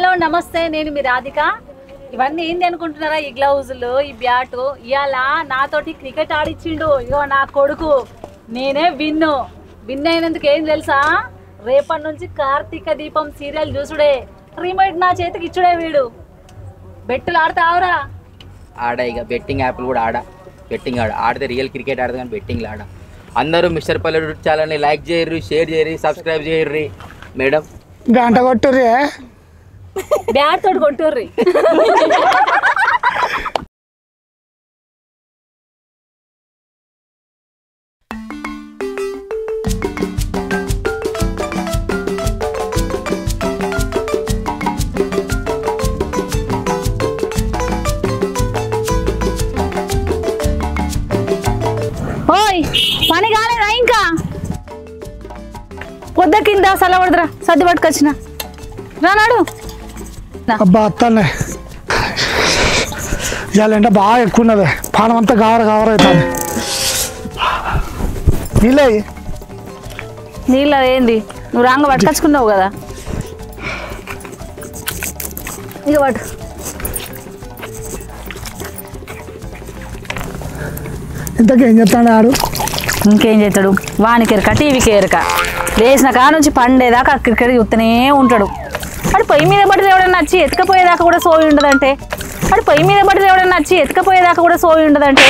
Hello నమస్తే, నేను మీ రాధిక. ఇవన్నీ ఏంది అనుకుంటున్నారా? ఈ గ్లౌజులు, ఈ బ్యాట్. ఇవాళ నాతోటి క్రికెట్ ఆడిచ్చిండు. ఇగో నా కొడుకు. నేనే విన్ అయినందుకు ఏం తెలుసా? రేపటి నుంచి కార్తీక దీపం సీరియల్ చూసుడే. రిమోట్ నా చేతికి ఇచ్చుడే వీడు. బెట్టులు ఆడతావురా? ఆడ ఇక బెట్టింగ్ యాప్లు కూడా బెట్టింగ్ ఆడితే రియల్ క్రికెట్ ఆడదు కానీ బెట్టింగ్లు అందరూ మిస్టర్ పల్లెటూరు ఛానల్ని లైక్ చేయర్రి, షేర్ చేయర్రి, సబ్స్క్రైబ్ చేయర్రి. మేడం గంట కొట్టుర్రి, బ్యాట్ తోటి కొట్టుర్రి. ఓయ్ పని కాలేదా ఇంకా? పొద్దు కింద సలవడదురా, సర్ది పట్టుకొచ్చిన రానాడు. అబ్బా అత్తనే ఇవాళ ఎండ బాగా ఎక్కువ ఉన్నది. పానం అంతా అవుతుంది. నీళ్ళ ఏంది? నువ్వు రాంగ పట్టుకొచ్చుకున్నావు కదా, ఇక పట్టు. ఇంతకీ ఏం చెప్తాడు ఆడు? ఇంకేం చేస్తాడు? వానికి ఎరక, టీవీకి ఎరక. లేచిన కా నుంచి పండేదాకా క్రికెట్ చూస్తూనే ఉంటాడు. అటు పొయ్యి మీద పడి ఎవడన్నా నచ్చి ఎత్తుకపోయేదాకా కూడా సోయి ఉండదంటే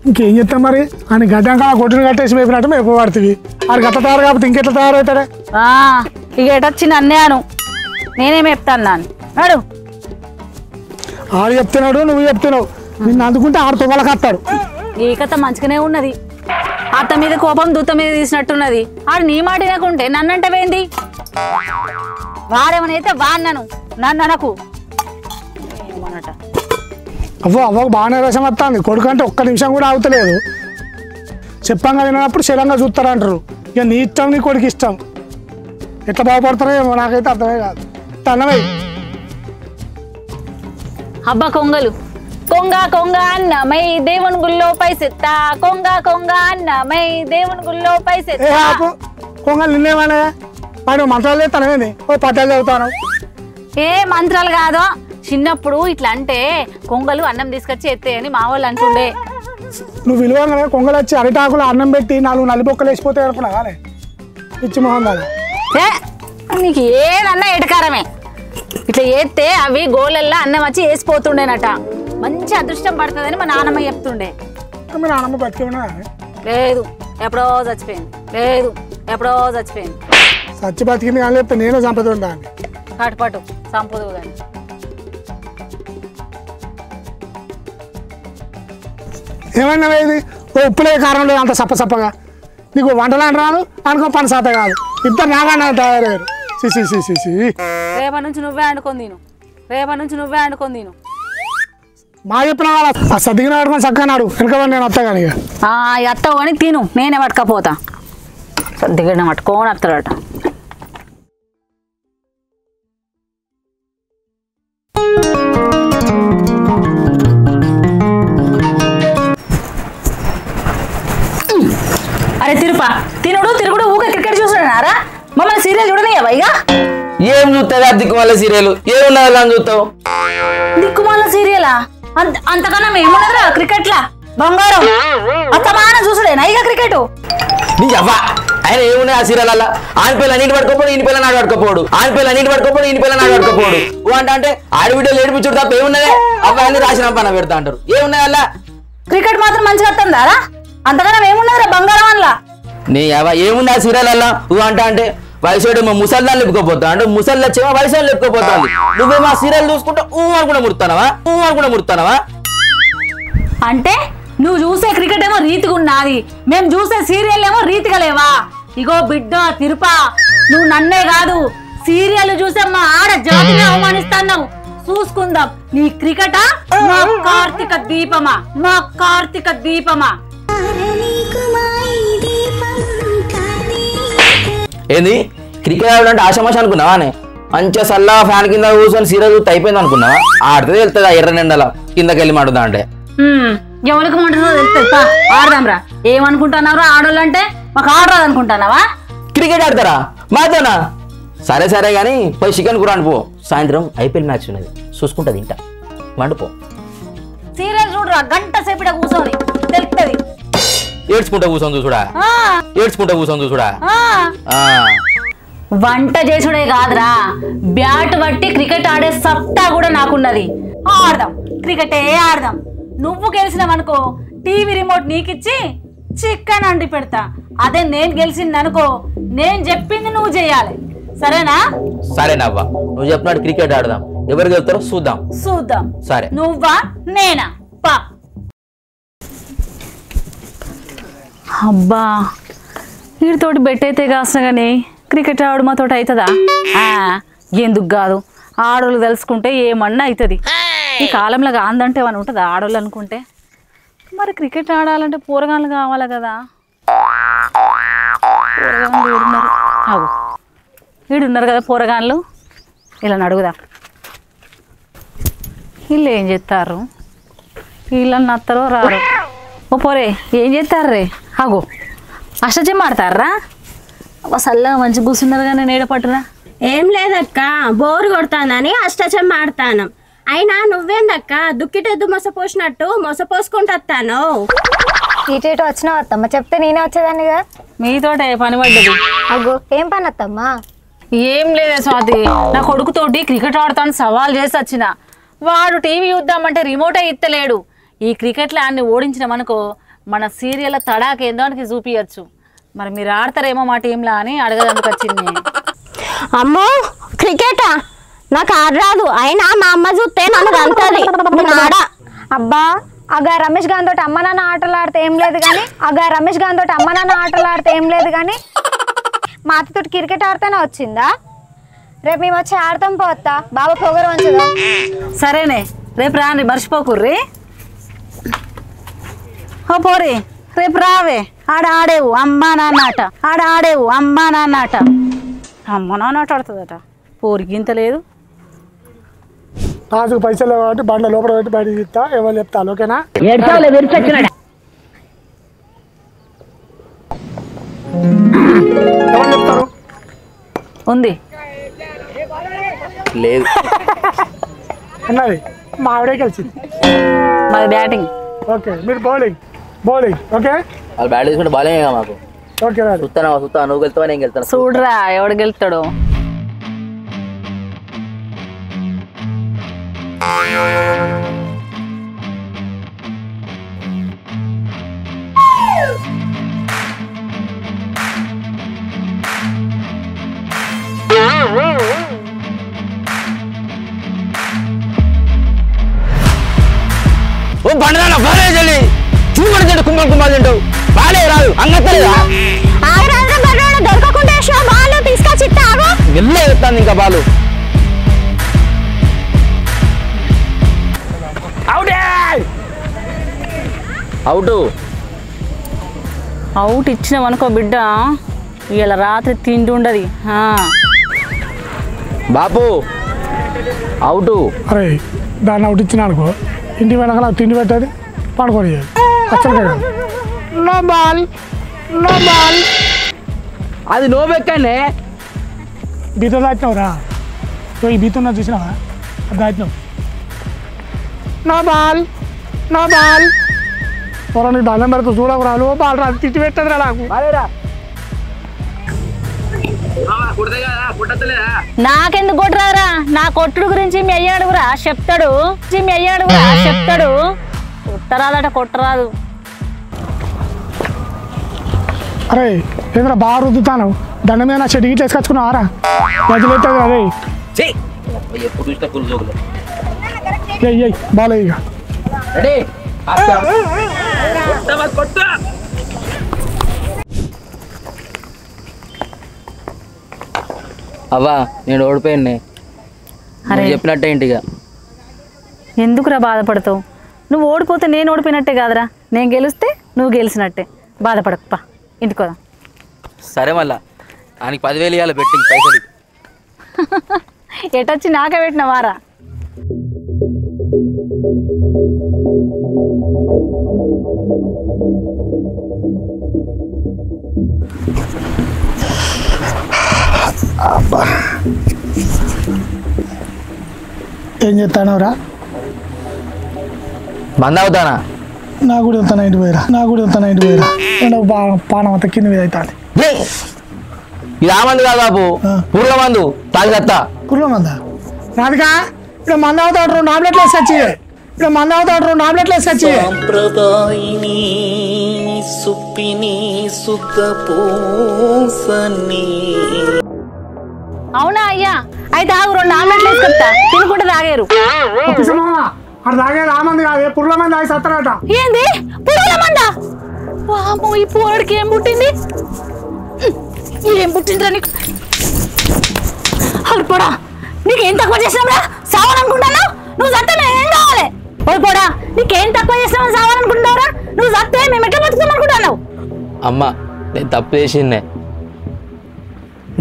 ఇంకేం చెప్తాం మరి? అని గడ్డంగా కొట్టుని కట్టేసి మేపినట్టు మేపు పడుతుంది. అది గట్ట తయారు కాకపోతే ఇంకెట్లా తయారవుతాడే? ఇక ఎటొచ్చింది అన్నాను, నేనేం చెప్తాను నాన్న. నాడు ఆడు చెప్తున్నాడు, నువ్వు చెప్తున్నావు. నిన్ను అందుకుంటే ఆడు తుమ్మలకు వస్తాడు. ఈ కథ మంచిగానే ఉన్నది. అత్త మీద కోపం దూత మీద తీసినట్టున్నది. ఆడు నీ మాట తినకుంటే నన్నంటవేంది? వాడేమనైతే వాడినను, నన్ను అనకు. ఏమనట అవ్వకు బాగానే రసం వస్తుంది. కొడుకు అంటే ఒక్క నిమిషం కూడా అవుతలేదు. చెప్పంగా వినప్పుడు శరంగా చూస్తారంటారు. ఇక నీ ఇష్టం, నీ కొడుకు ఇష్టం. ఎట్లా బాగుపడతారో ఏమో నాకైతే అర్థమే కాదు. అన్నమై హబ్బా కొంగలు. కొంగ కొంగ అన్నమై దేవుని గుళ్ళో పైసెత్తా, కొంగ అన్నమై దేవుని గుళ్ళో పైసెత్తా. కొంగలు నిన్నేమన్నా వాడు మంత్రాలు చేస్తానేది? ఓ పట్టాలు చదువుతాను. ఏ మంత్రాలు కాదో, చిన్నప్పుడు ఇట్లా అంటే కొంగలు అన్నం తీసుకొచ్చి ఎత్తేయని మా వాళ్ళు అంటుండే. నువ్వు విలువగానే కొంగలు వచ్చి అరిటాకులు అన్నం పెట్టి 4 నలిబొక్కలు వేసిపోతాయి అనుకున్నా కానీ పిచ్చి మొహం దాని. నీకు ఏదన్నా ఎటకారమే. ఇట్లా ఏస్తే అవి గోళ్ళల్లో అన్నం వచ్చి వేసిపోతుండేనట. మంచి అదృష్టం పడుతుందని మా నాన్నమ్మ చెప్తుండే. మీ నాన్నమ్మ బతికి ఉన్నా? లేదు, ఎప్పుడో చచ్చిపోయింది. సచ్చి బతికింది కానీ చెప్తే నేనే సంపద ఉండాలి. కాటుపాటు సంపదు కానీ. ఏమన్నా ఇది? ఓ ఉప్పులే కారం లేదు అంత సప్పగా. నీకు వంటలు అని రాదు, అనుకో పని శాత కాదు. ఇద్దరు నాకన్నా తయారయ్యారు. రేపటి నుంచి నువ్వే వండుకొని తిను. మా చెప్పిన ఆ సర్దిగిన పట్టుకొని చక్కనాడు వెనక నేను వస్తా కానీ. అత్తవు కానీ తిను, నేనే పట్టుకపోతా. సర్దిగిన పట్టుకోని వస్తాడట. అరే తిరుగుడు ఊక క్రికెట్ చూస్తున్నారా? మమ్మల్ని సీరియల్ చూడనియవా? ఇక ఏం చూస్తుంది? ఆ దిక్కుమాల సీరియల్ ఏమున్నది అని చూస్తావు? దిక్కుమాల సీరియలా? అంతకన్నా ఏమున్నదిరా క్రికెట్ లా? బంగారం అత్తమాన చూసుడేనా ఇక క్రికెట్? నీ అవ్వా ఆయన ఏమున్నాయి ఆ సీరియల్ అలా? ఆని పిల్ల నీటి పట్టుకోపోడు, ఈయన పిల్ల నాడు పట్టుకోపోడు, అంటే ఆడి వీడియోలు ఏడిపించుడు తప్ప ఏమున్నదే? అబ్బాయిని రాసిన పన పెడతా అంటారు. ఏమున్నాయి అలా? క్రికెట్ మాత్రం మంచిగా వస్తుందారా? అంతకన్నా ఏమున్నదిరా బంగారం అలా? నీ అవ్వ ఏముంది ఆ సీరియల్ అలా? అంటే వయసుడేమో ముసల్దాన్ని లేపుకోపోతా అంటే ముసళ్ళు వచ్చేమో వయసు లేపుకోపోతాను. నువ్వేమో ఆ సీరియల్ చూసుకుంటా అనుకున్నా ముడతానవా? అంటే నువ్వు చూసే క్రికెట్ ఏమో రీతిగా ఉన్నది, మేము చూసే సీరియల్ ఏమో రీతిగా లేవా? ఇగో బిడ్డ తిరుపా, నువ్వు నన్నే కాదు సీరియల్ చూసే మా ఆడ జాతిని అవమానిస్తున్నావు. చూసుకుందాం నీ క్రికెటా మా కార్తీక దీపమా? ఏంది క్రికెట్ ఆడాలంటే ఆశమాష అనుకున్నావా? మంచిగా సల్లా ఫ్యాన్ కింద కూర్చొని సీరియల్ చూస్తే అయిపోయింది అనుకున్నావా? ఆడితే వెళ్తుంది ఆ ఎర్ర నిండల కిందకెళ్ళి మాడుదా అంటే. ఎవరికి మంటుందో తెలుస్తా. ఆడదాంరా. ఏమనుకుంటున్నారా ఆడోళ్ళంటే? మాకు ఆడరాదు అనుకుంటున్నావా? క్రికెట్ ఆడతారా మాతోనా? సరే సరే కానీ పోయి చికెన్ కూర పో. సాయంత్రం ఐపీఎల్ మ్యాచ్ ఉన్నది, చూసుకుంటా తింటా. వండుపో. సీరియల్ చూడరా, గంట సేపట కూర్చొని తెలుస్తుంది. ఏడ్చుకుంటా కూర్చొని చూసుడా, ఏడ్చుకుంటా కూర్చొని చూసుడా. వంట చేసుడే కాదురా, బ్యాట్ బట్టి క్రికెట్ ఆడే సత్తా కూడా నాకున్నది. ఆడదాం, క్రికెటే ఆడదాం. నువ్వు గెలిచినావనుకో టీవీ రిమోట్ నీకిచ్చి చికెన్ అండి పెడతా. అదే నేను గెలిచిందనుకో నేను చెప్పింది నువ్వు చెయ్యాలి, సరేనా? సరేనవ్వా, నువ్వు చెప్పినట్టు క్రికెట్ ఆడదాం. ఎవరు గెలుతారో చూద్దాం. చూద్దాం. సరే, నువ్వా నేనా? పా. అబ్బా, వీడితోటి బెట్ అయితే కాసిన కానీ క్రికెట్ ఆడు మాతోటి అవుతుందా? ఎందుకు కాదు, ఆడోళ్ళు తెలుసుకుంటే ఏమన్నా అవుతుంది. ఈ కాలంలో కాందంటే ఏమన్నా ఉంటుందా ఆడోళ్ళు అనుకుంటే? మరి క్రికెట్ ఆడాలంటే పోరగాళ్ళు కావాలి కదా. పోరగాళ్ళు వీడున్నారు, ఆగు, వీడున్నారు కదా పోరగాళ్ళు. ఇలా అడుగుదా, వీళ్ళు ఏం చేస్తారు? వీళ్ళని నత్తరో రారు. ఓ పోరే, ఏం చేస్తారు రే? ఆగో, అష్టచెమ్మ ఆడతారా? చల్లగా మంచి కూర్చున్నారు కానీ నేడ పట్టురా. ఏం లేదక్క, బోరు కొడతానని అష్టచెమ్మ ఆడతాను. అయినా నువ్వేందక్క దుక్కిటెద్దు మొసపోసినట్టు మొసపోసుకుంటాను? ఇటు వచ్చినావు అత్తమ్మ, చెప్తే నేనే వచ్చేదాన్నిగా. మీతోటే పని పడ్డది. అగ్గో, ఏం పని అత్తమ్మా? ఏం లేదే స్వాతి, నా కొడుకుతోటి క్రికెట్ ఆడతాను సవాల్ చేసి వచ్చిన. వాడు టీవీ చూద్దామంటే రిమోటే ఇత్తలేడు. ఈ క్రికెట్లో అన్ని ఓడించినామనుకో మన సీరియల్ తడాకేందానికి చూపించచ్చు. మరి మీరు ఆడతారేమో మా టీంలా అని అడగడానికి వచ్చింది. అమ్మో, క్రికెటా? నాకు ఆడరాదు. అయినా మా అమ్మ చూస్తే నన్ను అంటది. ఆడ అబ్బా, అగా రమేష్ గాంతో అమ్మ నాన్న ఆటలు ఆడితే ఏం లేదు కానీ, అగా రమేష్ గాంతో అమ్మ నాన్న ఆటలు ఆడితే ఏం లేదు కానీ మా అత్తతోటి క్రికెట్ ఆడితేనే వచ్చిందా? రేపు మేము వచ్చి ఆడతాం పోతా, బాబా పొగరు మంచిదా. సరేనే, రేపు రాని మర్చిపోకుర్రీ. ఓ పోరి, రేపు రావే. ఆడేవు అమ్మా నాన్న ఆట, ఆడేవు అమ్మా నాన్న ఆట. అమ్మ నాన్న ఆట ఆడుతుందట, పోరికి ఇంత లేదు. రాజుకు పైసలు కాబట్టి బండ్ల లోపల పెట్టి బయటకు ఇస్తా, ఎవరు చెప్తాను, ఓకేనా? ఎవరు చెప్తారు? ఉంది లేదు. అన్నది మా ఆవిడే కలిసింది. మరి బ్యాటింగ్. ఓకే, మీరు బౌలింగ్ బౌలింగ్ ఓకే. వాళ్ళు బ్యాట్ తీసుకుంటే బాలే మాకు. ఓకే రా, చూస్తాను చూస్తాను, నువ్వు వెళ్తావా నేను వెళ్తాను. చూడరా ఎవడు గెలుస్తాడు. ఓ బండరా బాలే చల్లి చూడు తింటావు, కుంభలు కుంభాలు తింటావు. బాలే రాదు అంగత్తలేదా? దొరకకుండా బాలు తీసుకొచ్చి వెళ్ళే చెప్తాను ఇంకా బాలు. అవుట్ అవుట్ ఇచ్చినామనుకో బిడ్డ, ఇలా రాత్రి తిండి ఉండదు. బాపు అవుట్. అరే దాన్ని ఒకటి ఇచ్చిన అనుకో, ఇంటి వెనకాల తిండి పెట్టేది పడుకొని అసలు నో బాల్ నో బాల్. అది నో బెక్కనే. బీతో దాటినావురా, ఈ బీతో చూసినావా? అది దాటినావు. No ball no ball. పొర నీకు దండం పెడుతూ చూడకు రా, లో బాల్ రా, తిట్టి పెట్టదురా నాకు. నాకెందుకు కొట్టరారా? నా కొట్టుడు గురించి మీ అయ్య అడుగురా, చెప్తాడు. మీ అయ్య అడుగురా, చెప్తాడు. కొట్టరాదట, కొట్టరాదు. అరే ఏంద్రా బాగా రుద్దుతాను, దండం మీద నా చెట్టు గిట్ల వేసుకొచ్చుకున్నావారా? వదిలేస్తుంది అదే. ఎప్పుడు చూసినా ఫుల్ జోకులు. ఎయ్యి బాలే ఇక రెడీ. అవ్వా నేను ఓడిపోయాను. అరే చెప్పినట్టే ఇంటిగా. ఎందుకురా బాధపడతావు? నువ్వు ఓడిపోతే నేను ఓడిపోయినట్టే కాదురా, నేను గెలిస్తే నువ్వు గెలిచినట్టే. బాధపడప్ప, ఇంటికి పోదాం. సరే మళ్ళా ఆయనకి 10,000 ఇవ్వాలి బెట్టింగ్ పైసలు. ఎటొచ్చి నాకే పెట్టినవారా? ఏం చెప్తానవరా? మంద అవుతానా? నా కూడా ఎంత నైట్ పోయిరా, పానం అంతా కింద మీద అవుతాను. ఇది ఆ మందు కాదు బాబు, పుర్ల మందు తాగిదత్తా. పుర్ల మంద రాదుగా? ఇక్కడ మంద అవుతాడు 2 టాబ్లెట్లు వేసుకొచ్చి, సాంప్రదాయిని సుప్పిని సుఖపూసని. అవునా అయ్యా? అయితే ఆగు 2 ఆమ్లెట్లు వేసుకొస్తా, తినుకుంటే తాగారు. అక్కడ తాగేది ఆ మంది కాదు, పుర్ల మంది తాగి సత్తరాట. ఏంది పురుగుల మంద? వామ్మో, ఈ పోరడికి ఏం పుట్టింది? ఏం పుట్టిందిరా నీకు? అల్పడా, నీకేం తక్కువ చేసినావురా? సావాలనుకుంటున్నావు? నువ్వు చస్తే ఏం కావాలి? పోడా, నీకేం తక్కువ చేసినావు? సావాలనుకుంటున్నావురా? నువ్వు చస్తే మేము ఎట్లా బతుకుతామనుకుంటున్నావు? అమ్మ నేను తప్పు చేసిందే,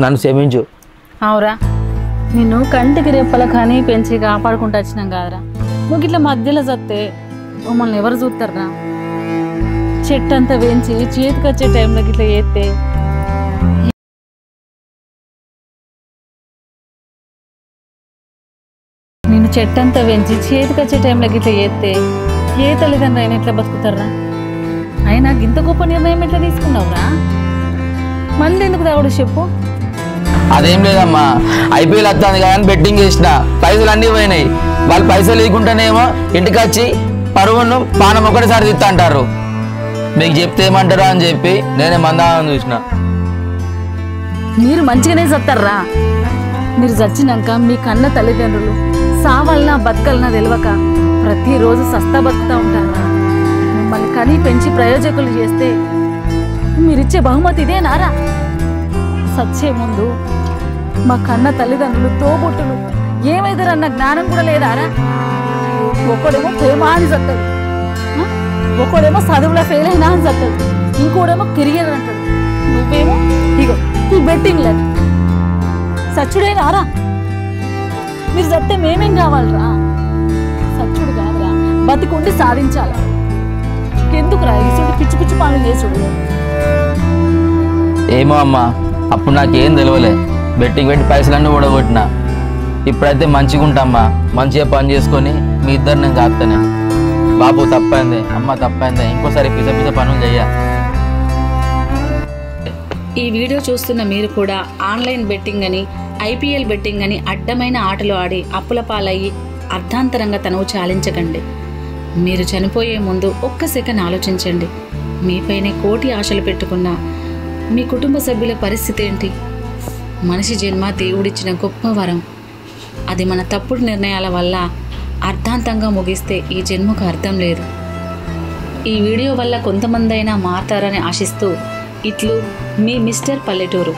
నన్ను క్షమించు. అవురా, నిన్ను కంటికి రెప్పల కానీ పెంచి కాపాడుకుంటూ వచ్చినాం కాదురా. నువ్వు ఇట్లా మధ్యలో చస్తే మమ్మల్ని ఎవరు చూస్తారా? చెట్టు అంతా వేయించి చేతికి వచ్చే టైంలోకి ఇట్లా చేస్తే నేను చెట్టంతా పెంచి చేతికి వచ్చే టైంలోకి ఇట్లా చేస్తే ఏ తల్లిదండ్రులు అయినా ఎట్లా బతుకుతారా? అయినా ఇంత గొప్ప నిర్ణయం ఎట్లా తీసుకున్నావురా? మంది ఎందుకు తాగుడు చెప్పు? అదేం లేదమ్మా, ఐపీఎల్ వస్తుంది కదా అని బెట్టింగ్ చేసిన, పైసలు అన్నీ పోయినాయి. వాళ్ళు పైసలు లేకుండానేమో ఇంటికి వచ్చి పరువును పానం ఒకటిసారి తిత్తా అంటారు. మీకు చెప్తే ఏమంటారా అని చెప్పి నేనే మందాన్ని చూసిన. మీరు మంచిగానే చస్తారా? మీరు చచ్చినాక మీ కన్న తల్లిదండ్రులు సావల్నా బతకల్నా తెలియక ప్రతిరోజు సస్తా బతుకుతూ ఉంటారా? మిమ్మల్ని కనీ పెంచి ప్రయోజకులు చేస్తే మీరిచ్చే బహుమతి ఇదేనారా? సచ్చే ముందు మా కన్న తల్లిదండ్రులు తోబుట్టులు ఏమైతారన్న జ్ఞానం కూడా లేదారా? ఒకడేమో ప్రేమ అని చస్తాడు, ఒకడేమో చదువులో ఫెయిల్ అయినా అని చస్తాడు, ఇంకోడేమో కెరియర్ అంటాడు, నువ్వేమో ఇగో ఈ బెట్టింగ్ లేదు. సచ్చుడేనారా? మీరు చస్తే మేమేం కావాలరా? సచ్చుడు కాదురా, బతికుండి సాధించాలా. ఎందుకురా ఇసుడు పిచ్చి పిచ్చి పనులు చేసుడు? ఏమో అమ్మా, అప్పుడు నాకేం తెలియలే, బెట్టింగ్ పెట్టి పైసలన్నీ ఊడగొట్టిన. ఇప్పుడైతే మంచిగా ఉంటామ్మా, మంచిగా పని చేసుకొని మీ ఇద్దరు నేను కాస్తానే. బాబు తప్పైంది, అమ్మ తప్పైంది, ఇంకోసారి పిస పిస పనులు చెయ్య. ఈ వీడియో చూస్తున్న మీరు కూడా ఆన్లైన్ బెట్టింగ్ అని, ఐపీఎల్ బెట్టింగ్ అని అడ్డమైన ఆటలు ఆడి అప్పుల పాలయ్యి అర్ధాంతరంగా తనువు చాలించకండి. మీరు చనిపోయే ముందు ఒక్క సెకండ్ ఆలోచించండి. మీపైనే కోటి ఆశలు పెట్టుకున్న మీ కుటుంబ సభ్యుల పరిస్థితి ఏంటి? మనిషి జన్మ దేవుడిచ్చిన గొప్ప వరం. అది మన తప్పుడు నిర్ణయాల వల్ల అర్ధాంతంగా ముగిస్తే ఈ జన్మకు అర్థం లేదు. ఈ వీడియో వల్ల కొంతమంది అయినా మారతారని ఆశిస్తూ ఇట్లు మీ మిస్టర్ పల్లెటూరు.